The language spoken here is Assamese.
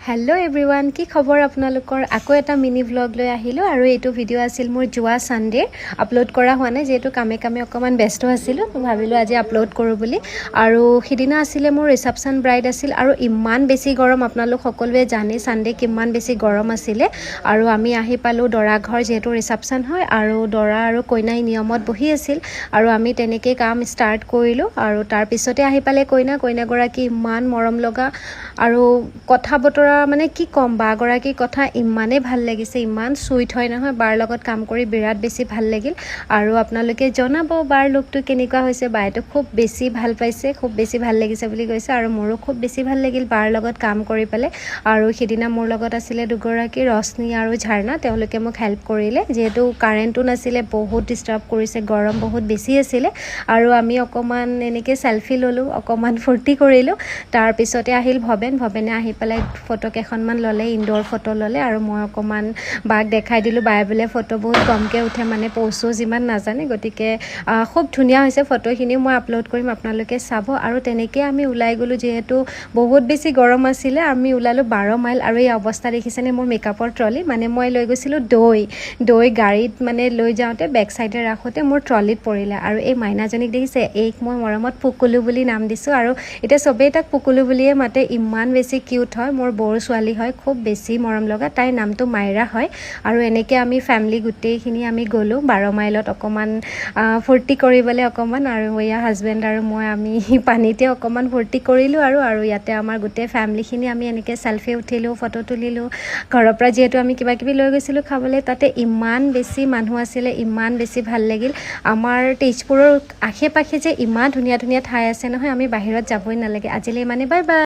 हेलो एवरीवन की खबर आपनालोकर आको एटा मिनी व्लग লৈ আহিলো আৰু এইটো ভিডিও আছিল মোৰ জুৱা সানডে আপলোড কৰা হোৱা নাই যেটো কামে কামে অকমান ব্যস্ত আছিল তো ভাবিলো আজি আপলোড কৰো বুলি আৰু হিদিনা আছিল মোৰ ৰিসেপশন ব্ৰাইড আছিল আৰু ইমান বেছি গৰম আপোনালোক সকলোৱে জানে সানডে কিমান বেছি গৰম আছিল আৰু আমি আহি পালো দৰা ঘৰ যেটো ৰিসেপশন হয় আৰু দৰা আৰু কইনাই নিয়মত বহি আছিল আৰু আমি তেনেকৈ কাম ষ্টাৰ্ট কৰিলো আৰু তাৰ পিছতে আহি পালে কইনা গৰাকী ইমান মৰম লগা আৰু কথা বতৰা মানে কি কম বা গৰাকী কথা ইমানে ভাল লাগিছে ইমান সুইট হয় নহয় বাৰ লগত কাম কৰি বিৰাট বেছি ভাল লাগিল আৰু আপোনালোকে জনাব বাৰ লুকটো কেনেকুৱা হৈছে বাইটো খুব বেছি ভাল পাইছে খুব বেছি ভাল লাগিছে বুলি কৈছে আৰু মোৰো খুব বেছি ভাল লাগিল বাৰ লগত কাম কৰি পালে আৰু হিদিনা মোৰ লগত আছিল দুগৰাকী ৰশ্নি আৰু ঝাৰনা তেওঁলোকে মোক হেল্প কৰিলে যেহেতু কাৰেণ্টটো নাছিলে বহুত ডিস্টাৰ্ব কৰিছে গৰম বহুত বেছি আছিল আৰু আমি অকমান এনেকৈ সেলফি ললো অকমান ফূৰ্তি কৰিলো তাৰ পিছতে আহিল ভবেনে আহি পালে ফটো কেখনমান ললে ইনডোৰ ফটো ললে আৰু মই অকমান বাক দেখাই দিলো বাই বলে ফটো বহুত কমকে উঠে মানে পোস্টও যিমান নাজানে গতিকে খুব ধুনিয়া হৈছে ফটোখিনি মই আপলোড কৰিম আপোনালোকে চাব আৰু তেনেকৈ আমি উলাই গলো যেহেতু বহুত বেছি গৰম আছিল আমি উলালো 12 মাইল আৰু এই অৱস্থা দেখিছেনে মোৰ মেকআপৰ ট্ৰলি মানে মই লৈ গৈছিলো দৈ গাড়ীত মানে লৈ যাওঁতে বেক সাইডে ৰাখোতে মোৰ ট্ৰলিত পৰিলে আৰু এই মাইনাজনীক দেখিছে এইক মই মৰমত পুকুলু বুলি নাম দিছো আৰু এটা সবেই তাক পুকুলু বুলিয়ে মাতে ইমান বেছি কিউট হয় মোৰ বৰ ছোৱালী হয় খুব বেছি মৰম লগা তাইৰ নামটো মাইৰা হয় আৰু এনেকৈ আমি ফ্যামিলি গুটেইখিনি আমি গলো 12 মাইলত অকমান ফূৰ্তি কৰিবলৈ অকমান আৰু ইয়া হাজবেণ্ড আৰু মই আমি পানীতে অকমান ফূৰ্তি কৰিলো আৰু ইয়াতে আমাৰ গোটেই ফ্যামিলিখিনি আমি এনেকৈ সেলফি উঠিলো ফটো তুলিলো ঘৰৰ পৰা যেহেতু আমি কিবা কিবি লৈ গৈছিলো খাবলৈ তাতে ইমান বেছি মানুহ আছিল ইমান বেছি ভাল লাগিল আমাৰ তেজপুৰৰ আশে পাশে যে ইমান ধুনীয়া ঠাই আছে নহয় আমি বাহিৰত যাবই নালাগে আজিলৈ মানে বাই বাই